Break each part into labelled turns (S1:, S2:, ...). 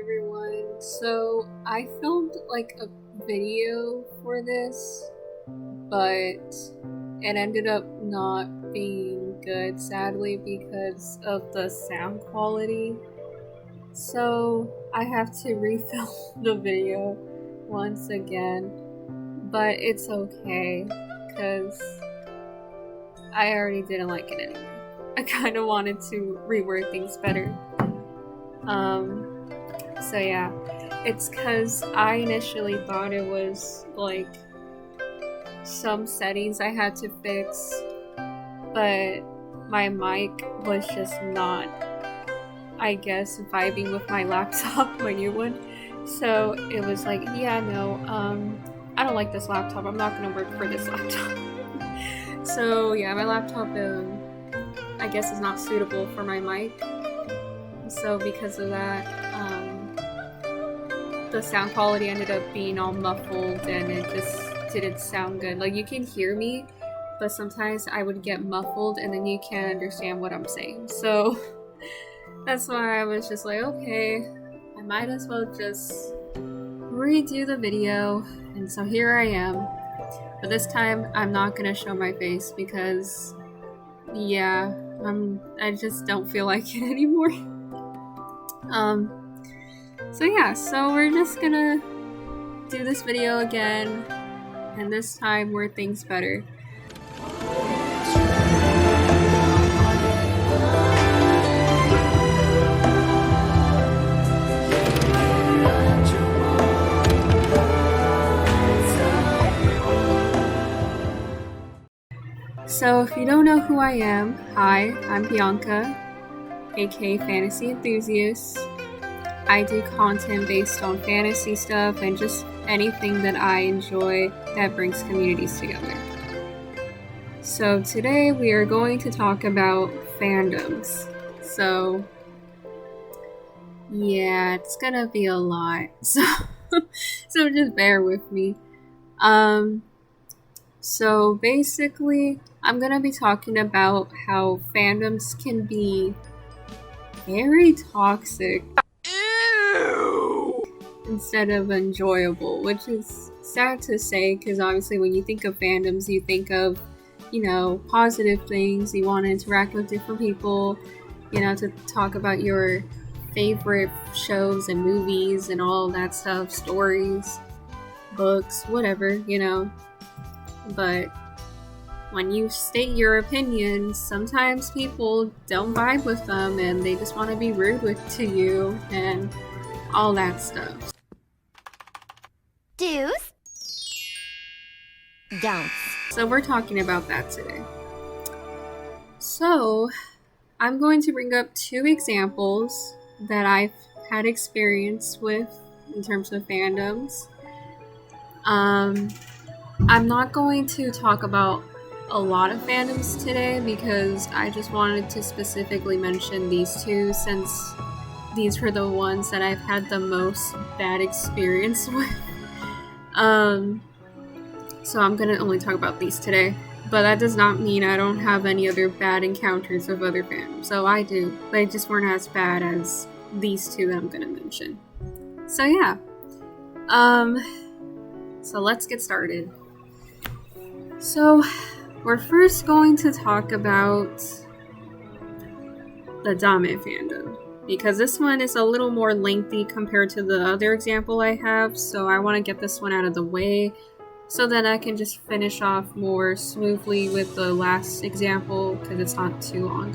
S1: everyone. So I filmed like a video for this, but it ended up not being good, sadly, because of the sound quality. So I have to refilm the video once again, but it's okay because I already didn't like it anymore. I kind of wanted to reword things better. So yeah, it's because I initially thought it was like some settings I had to fix, but my mic was just not, I guess, vibing with my laptop, my new one. So it was like, yeah, no, I don't like this laptop. I'm not gonna work for this laptop. So yeah, my laptop, I guess, is not suitable for my mic. So because of that, the sound quality ended up being all muffled and it just didn't sound good. Like, you can hear me, but sometimes I would get muffled and then you can't understand what I'm saying. So that's why I was just like, okay, I might as well just redo the video. And so here I am. But this time I'm not gonna show my face because, yeah, I just don't feel like it anymore. So yeah, so we're just gonna do this video again, and this time word things better. So if you don't know who I am, hi, I'm Bianca, aka Fantasy Enthusiast. I do content based on fantasy stuff and just anything that I enjoy that brings communities together. So today we are going to talk about fandoms. So yeah, it's gonna be a lot. So just bear with me. So basically, I'm gonna be talking about how fandoms can be very toxic instead of enjoyable, which is sad to say because obviously when you think of fandoms, you think of, you know, positive things. You want to interact with different people, you know, to talk about your favorite shows and movies and all that stuff, stories, books, whatever, you know. But when you state your opinions, sometimes people don't vibe with them and they just want to be rude to you and all that stuff.
S2: Do's? Don'ts.
S1: So we're talking about that today. So I'm going to bring up two examples that I've had experience with in terms of fandoms. I'm not going to talk about a lot of fandoms today because I just wanted to specifically mention these two since these were the ones that I've had the most bad experience with. So I'm gonna only talk about these today, but that does not mean I don't have any other bad encounters with other fandoms. So I do, but they just weren't as bad as these two that I'm gonna mention. So yeah, so let's get started. So we're first going to talk about the Dame fandom, because this one is a little more lengthy compared to the other example I have, so I want to get this one out of the way so that I can just finish off more smoothly with the last example because it's not too long.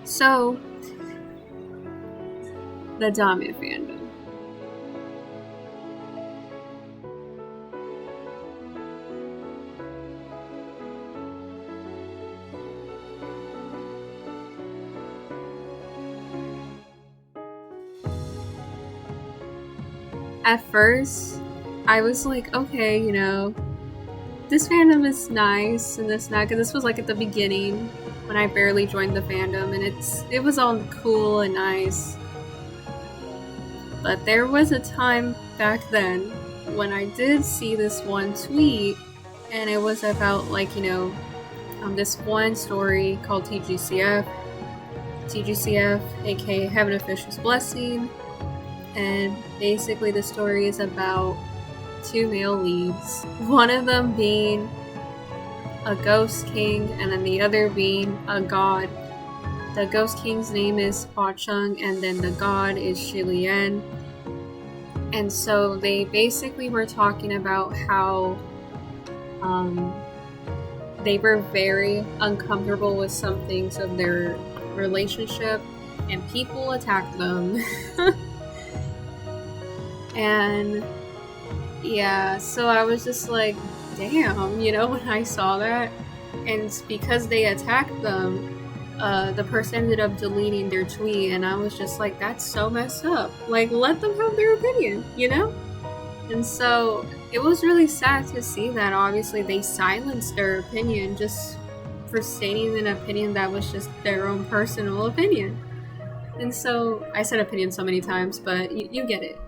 S1: So, the Dame fandom. At first, I was like, okay, you know, this fandom is nice and this not, because this was like at the beginning when I barely joined the fandom, and it was all cool and nice. But there was a time back then when I did see this one tweet, and it was about, like, you know, this one story called tgcf, aka Heaven Official's Blessing. and basically the story is about two male leads, one of them being a ghost king and then the other being a god. The ghost king's name is Cheng, and then the god is Lian. And so they basically were talking about how they were very uncomfortable with some things of their relationship, and people attacked them. And yeah, so I was just like, damn, you know, when I saw that. And because they attacked them, the person ended up deleting their tweet, and I was just like, that's so messed up. Like, let them have their opinion, you know? And so it was really sad to see that obviously they silenced their opinion just for stating an opinion that was just their own personal opinion. And so I said opinion so many times, but you get it.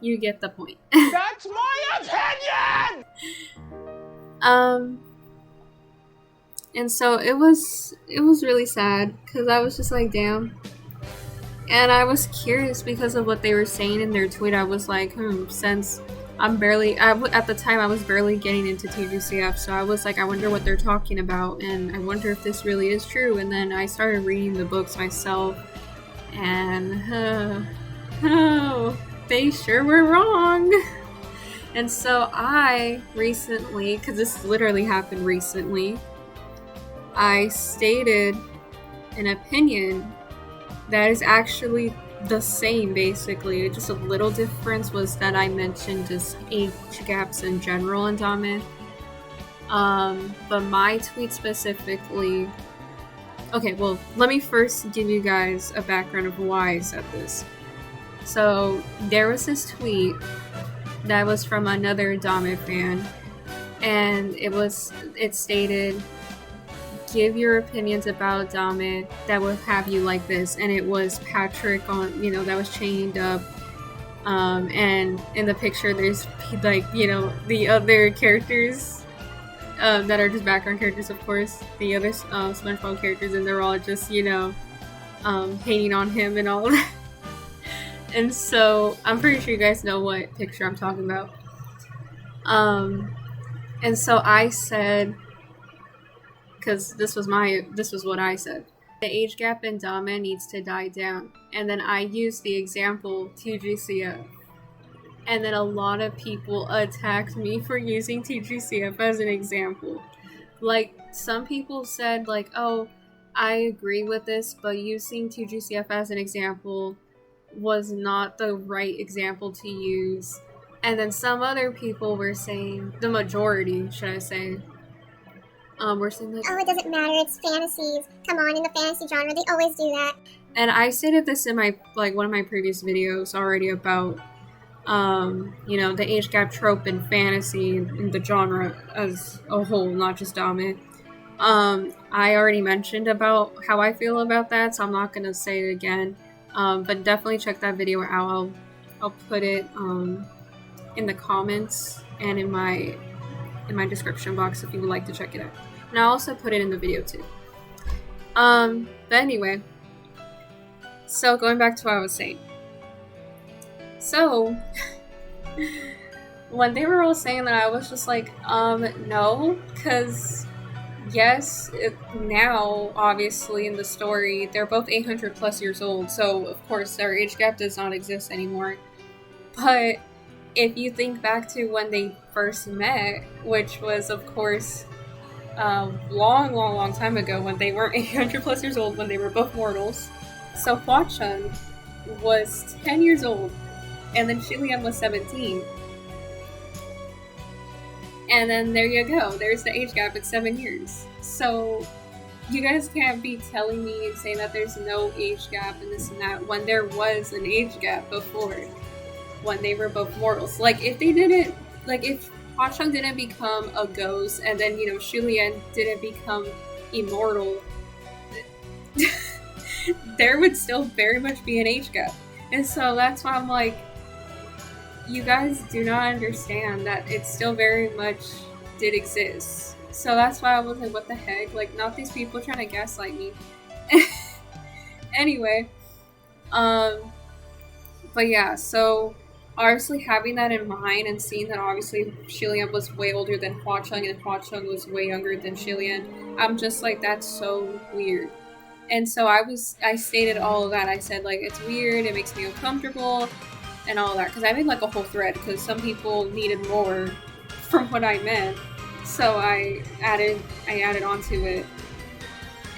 S1: You get the point.
S2: That's my opinion!
S1: And so it was really sad because I was just like, damn. And I was curious because of what they were saying in their tweet. I was like, since at the time I was barely getting into tgcf, so I was like, I wonder what they're talking about, and I wonder if this really is true. And then I started reading the books myself, and they sure were wrong. And so I recently, because this literally happened recently, I stated an opinion that is actually the same, basically. Just a little difference was that I mentioned just age gaps in general in Dame. But my tweet specifically... Okay, well, let me first give you guys a background of why I said this. So, there was this tweet that was from another Dame fan, and it stated, give your opinions about Dame that will have you like this. And it was Patrick that was chained up, and in the picture there's like, the other characters that are just background characters, of course, the other SpongeBob characters, and they're all just hating on him and all of that. And so I'm pretty sure you guys know what picture I'm talking about. And so I said, because this was what I said, the age gap in Dame needs to die down. And then I used the example tgcf. And then a lot of people attacked me for using tgcf as an example. Like, some people said, like, oh, I agree with this, but using tgcf as an example was not the right example to use. And then some other people were saying, the majority, should I say, we're saying like,
S3: oh, it doesn't matter, it's fantasies. Come on, in the fantasy genre, they always do that.
S1: And I stated this in my, one of my previous videos already about, the age gap trope in fantasy and the genre as a whole, not just Dame. I already mentioned about how I feel about that, so I'm not gonna say it again. But definitely check that video out. I'll put it in the comments and in my description box if you would like to check it out. And I'll also put it in the video too. But anyway, so going back to what I was saying. So when they were all saying that, I was just like, no, because yes, now, obviously, in the story, they're both 800 plus years old, so of course their age gap does not exist anymore. But if you think back to when they first met, which was, of course, a long time ago, when they weren't 800 plus years old, when they were both mortals. So Hua Cheng was 10 years old, and then Lian was 17. And then there you go. There's the age gap at 7 years. So you guys can't be telling me and saying that there's no age gap and this and that when there was an age gap before, when they were both mortals. Like, if they didn't, like, if Hua Cheng didn't become a ghost and then, Lian didn't become immortal, there would still very much be an age gap. And so that's why I'm like, you guys do not understand that it still very much did exist. So that's why I was like, what the heck? Like, not these people trying to gaslight me. Anyway, But yeah, so obviously having that in mind and seeing that obviously Lian was way older than Hua Cheng and Hua Cheng was way younger than Lian, I'm just like, that's so weird. And so I stated all of that. I said, like, it's weird, it makes me uncomfortable, and all that. Because I made, like, a whole thread, because some people needed more from what I meant. So I added onto it.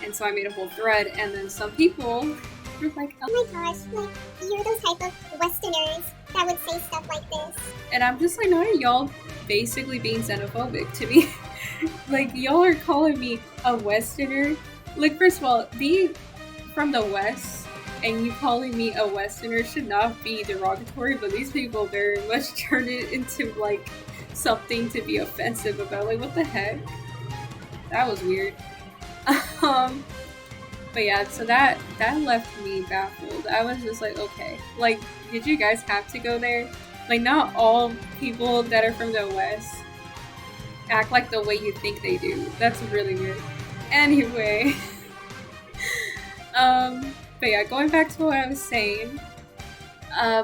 S1: And so I made a whole thread, and then some people were like,
S3: oh my gosh, like, you're those type of Westerners that would say stuff like this.
S1: And I'm just like, not y'all basically being xenophobic to me. Like, y'all are calling me a Westerner. Like, first of all, being from the West and you calling me a Westerner should not be derogatory, but these people very much turned it into, like, something to be offensive about. Like, what the heck? That was weird. But yeah, so that left me baffled. I was just like, okay, like, did you guys have to go there? Like, not all people that are from the West act like the way you think they do. That's really weird. Anyway, but yeah, going back to what I was saying.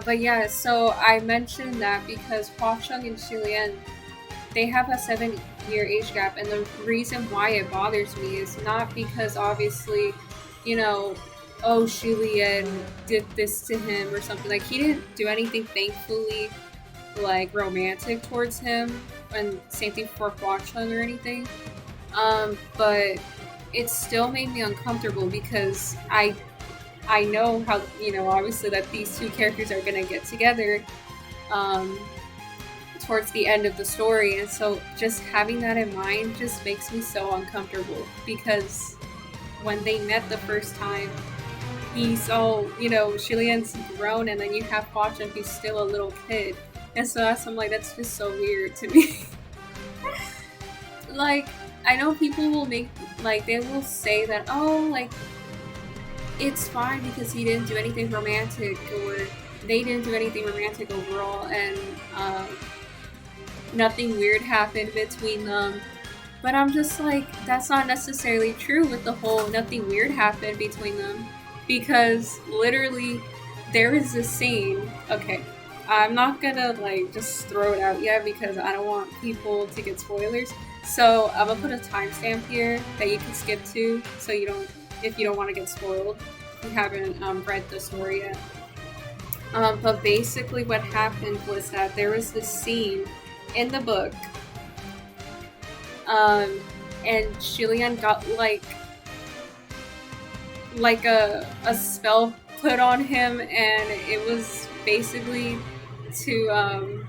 S1: But yeah, so I mentioned that because Hua Cheng and Lian, they have a 7-year age gap, and the reason why it bothers me is not because obviously, you know, oh, Lian did this to him or something. Like, he didn't do anything, thankfully, like, romantic towards him, and same thing for Hua Cheng or anything. But it still made me uncomfortable because I know how, you know, obviously that these two characters are gonna get together towards the end of the story, and so just having that in mind just makes me so uncomfortable, because when they met the first time, he's all, you know, Lian's grown, and then you have Hua Cheng who's still a little kid, and so I'm like, that's just so weird to me. Like, I know people will make, like, they will say that, oh, like, it's fine because he didn't do anything romantic, or they didn't do anything romantic overall, and nothing weird happened between them. But I'm just like, that's not necessarily true with the whole nothing weird happened between them, because literally there is this scene, okay, I'm not gonna, like, just throw it out yet because I don't want people to get spoilers, so I'm gonna put a timestamp here that you can skip to, so you don't, if you don't want to get spoiled, if you haven't read the story yet. But basically what happened was that there was this scene in the book, and Lian got like a spell put on him, and it was basically to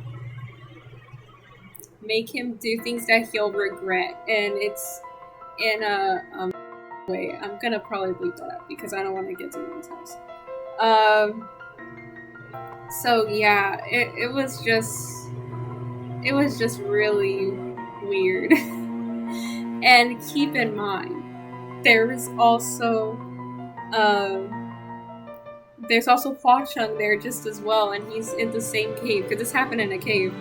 S1: make him do things that he'll regret, and it's in a way. I'm gonna probably bleep that out because I don't want to get too many times. So yeah, it was just really weird. And keep in mind, there's also Hua Cheng there just as well, and he's in the same cave, because this happened in a cave.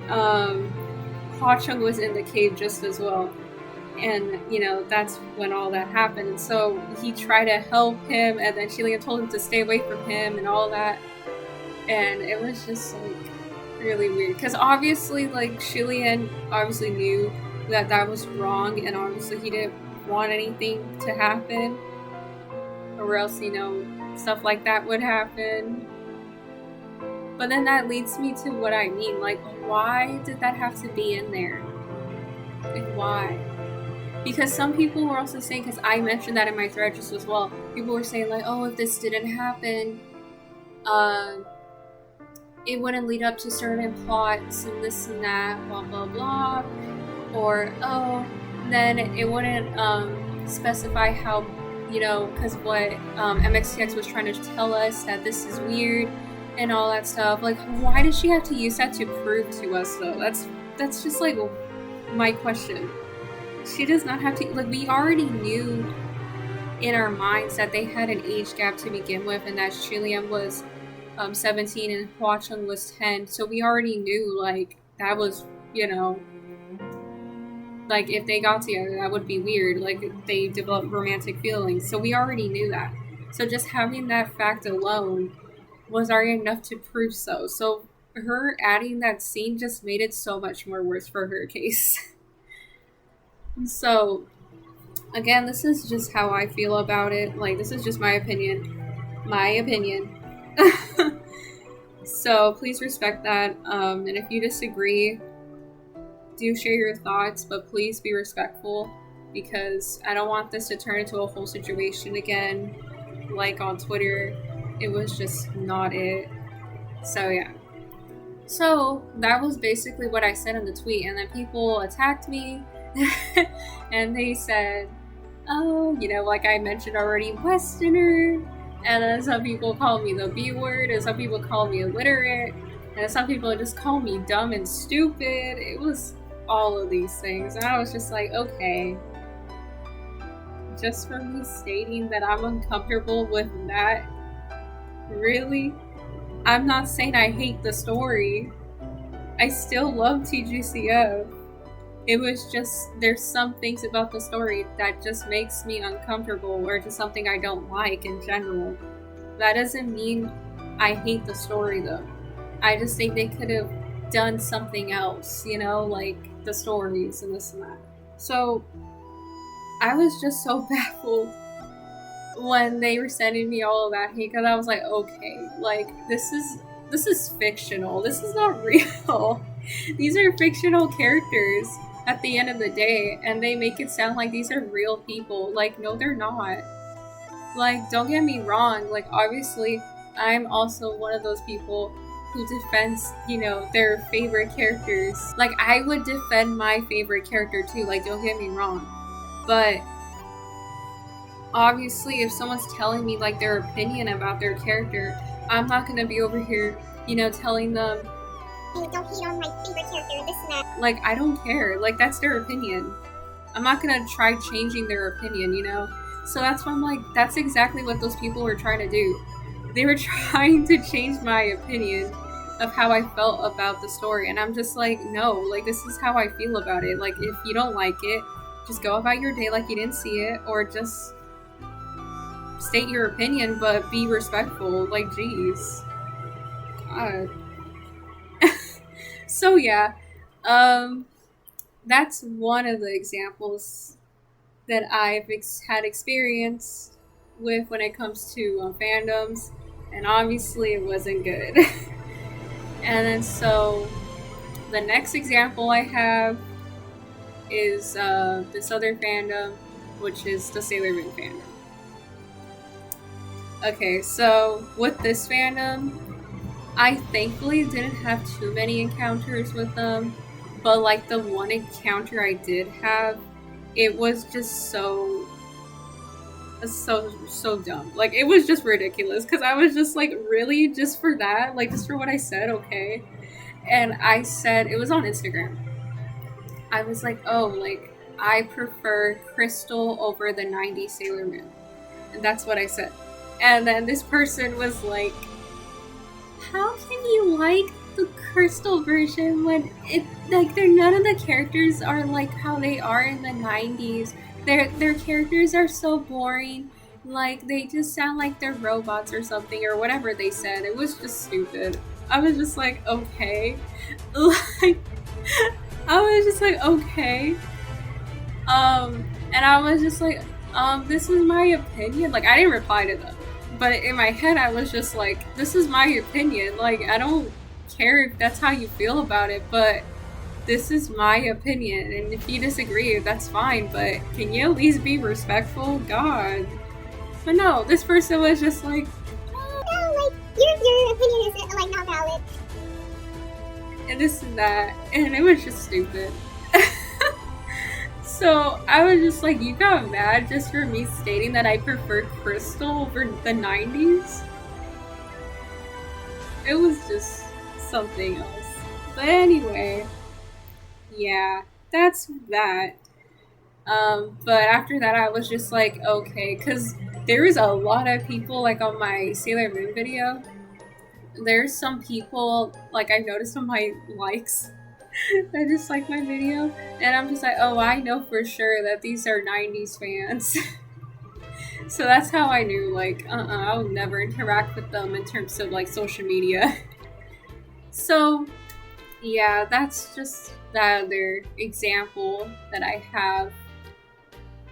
S1: Hua Cheng was in the cave just as well, and, you know, that's when all that happened. And so he tried to help him, and then Lian told him to stay away from him and all that, and it was just, like, really weird, because obviously, like, Lian obviously knew that that was wrong, and obviously he didn't want anything to happen, or else, you know, stuff like that would happen. But then that leads me to what I mean, like, why did that have to be in there? Like, why? Because some people were also saying, because I mentioned that in my thread just as well, people were saying, like, oh, if this didn't happen, it wouldn't lead up to certain plots and this and that, blah blah blah, or, oh, then it wouldn't specify how, you know, because what mdzs was trying to tell us, that this is weird and all that stuff. Like, why does she have to use that to prove to us, though? That's just, like, my question. She does not have to, like, we already knew in our minds that they had an age gap to begin with, and that Lian was 17 and Hua Cheng was 10, so we already knew, like, that was, you know, like, if they got together, that would be weird, like, if they developed romantic feelings, so we already knew that. So just having that fact alone was already enough to prove so. So her adding that scene just made it so much more worse for her case. So, again, this is just how I feel about it. Like, this is just my opinion. My opinion. So, please respect that. And if you disagree, do share your thoughts, but please be respectful, because I don't want this to turn into a whole situation again, like on Twitter. It was just not it. So, yeah. So, that was basically what I said in the tweet, and then people attacked me, and they said, oh, you know, like I mentioned already, Westerner, and then some people call me the B word, and some people call me illiterate, and some people just call me dumb and stupid. It was all of these things, and I was just like, okay, just for me stating that I'm uncomfortable with that, really? I'm not saying I hate the story. I still love tgcf. It was just, there's some things about the story that just makes me uncomfortable, or just something I don't like in general. That doesn't mean I hate the story though. I just think they could have done something else, you know, like the stories and this and that. So I was just so baffled when they were sending me all of that hate, because I was like, okay, like this is fictional. This is not real. These are fictional characters at the end of the day, and they make it sound like these are real people. Like, no, they're not. Like, don't get me wrong, like, obviously I'm also one of those people who defends, you know, their favorite characters. Like, I would defend my favorite character too, like, don't get me wrong. But obviously if someone's telling me like their opinion about their character, I'm not gonna be over here, you know, telling them,
S3: hey, don't hate on my favorite character, this and that.
S1: Like, I don't care. Like, that's their opinion. I'm not gonna try changing their opinion, you know? So that's why I'm like, that's exactly what those people were trying to do. They were trying to change my opinion of how I felt about the story, and I'm just like, no, like, this is how I feel about it. Like, if you don't like it, just go about your day like you didn't see it, or just state your opinion, but be respectful. Like, jeez. God. So yeah, that's one of the examples that I've had experience with when it comes to fandoms, and obviously it wasn't good. And then so the next example I have is this other fandom, which is the Sailor Moon fandom. Okay, so with this fandom, I thankfully didn't have too many encounters with them, but like the one encounter I did have, it was just so dumb. Like, it was just ridiculous, because I was just like, really? Just for that? Like, just for what I said? Okay. And I said, it was on Instagram. I was like, oh, like, I prefer Crystal over the 90s Sailor Moon. And that's what I said. And then this person was like, how can you like the Crystal version when it, like, none of the characters are like how they are in the 90s. Their characters are so boring. Like, they just sound like they're robots or something, or whatever they said. It was just stupid. I was just like, okay. Like, I was just like, okay. And I was just like, this is my opinion. Like, I didn't reply to them. But in my head, I was just like, this is my opinion. Like, I don't care if that's how you feel about it, but this is my opinion. And if you disagree, that's fine, but can you at least be respectful? God. But no, this person was just like,
S3: oh, no, like, your opinion is, like, not valid.
S1: And this and that. And it was just stupid. So I was just like, you got mad just for me stating that I prefer Crystal over the 90s? It was just something else. But anyway, yeah, that's that. But after that, I was just like, okay, because there was a lot of people, like, on my Sailor Moon video. There's some people, like, I've noticed on my likes, that just like my video, and I'm just like, oh, I know for sure that these are 90s fans. So that's how I knew, like, I would never interact with them in terms of, like, social media. So, yeah, that's just that other example that I have.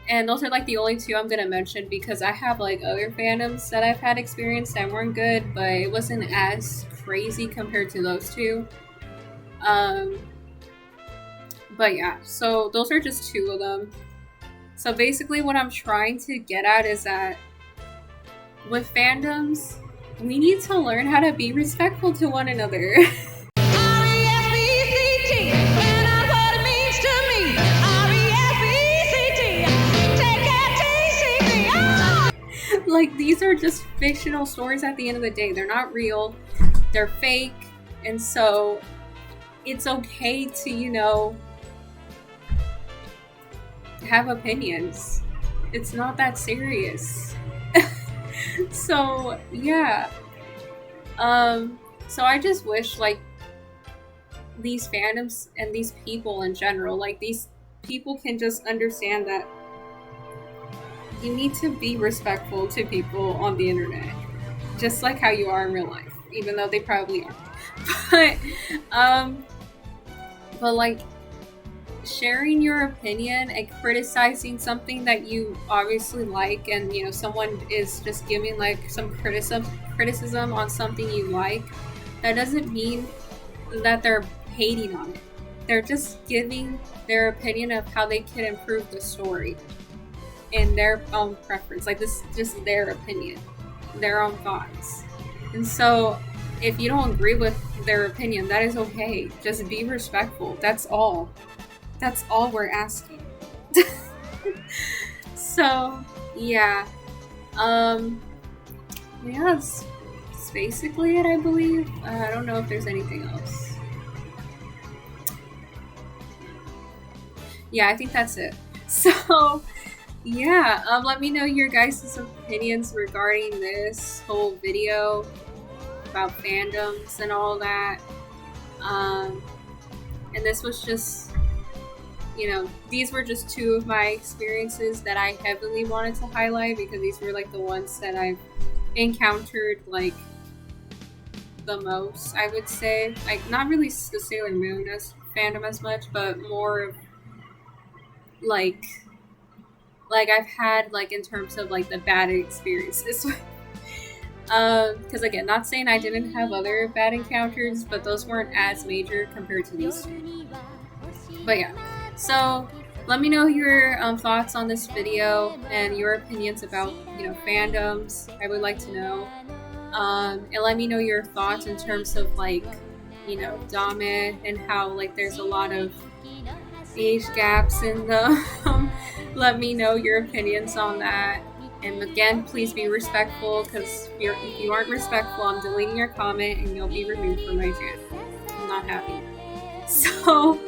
S1: And those are, like, the only two I'm gonna mention because I have, like, other fandoms that I've had experience that weren't good, but it wasn't as crazy compared to those two. But yeah, so those are just two of them. So basically what I'm trying to get at is that with fandoms, we need to learn how to be respectful to one another. Like, these are just fictional stories at the end of the day. They're not real. They're fake. And so it's okay to, you know, have opinions. It's not that serious. So, yeah. So I just wish, like, these fandoms and these people in general, like, these people can just understand that you need to be respectful to people on the internet, just like how you are in real life, even though they probably aren't. But like, sharing your opinion and criticizing something that you obviously like, and you know someone is just giving like some criticism on something you like, that doesn't mean that they're hating on it. They're just giving their opinion of how they can improve the story in their own preference. Like, this is just their opinion, their own thoughts. And so if you don't agree with their opinion, that is okay. Just be respectful. That's all. That's all we're asking. So, yeah. Yeah, that's basically it, I believe. I don't know if there's anything else. Yeah, I think that's it. So, yeah, let me know your guys' opinions regarding this whole video about fandoms and all that. And this was just, you know, these were just two of my experiences that I heavily wanted to highlight because these were like the ones that I've encountered like the most, I would say. Like, not really the Sailor Moon as fandom as much, but more of like I've had like in terms of like the bad experiences. Because again, not saying I didn't have other bad encounters, but those weren't as major compared to these two. But yeah, so let me know your thoughts on this video and your opinions about, you know, fandoms. I would like to know. And let me know your thoughts in terms of like, you know, Dame and how like there's a lot of age gaps in the let me know your opinions on that. And again, please be respectful, because if you aren't respectful, I'm deleting your comment and you'll be removed from my channel. I'm not happy. So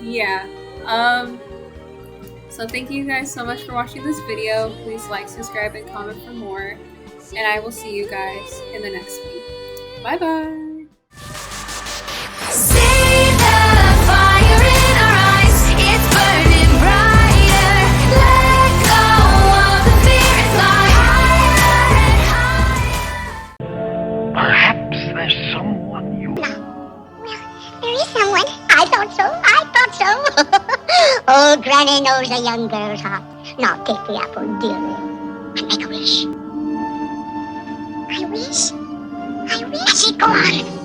S1: yeah, so thank you guys so much for watching this video. Please like, subscribe, and comment for more, and I will see you guys in the next one. Bye bye.
S3: Oh, Granny knows a young girl's heart. Now take the apple, dearie, and make a wish. I wish. Go on.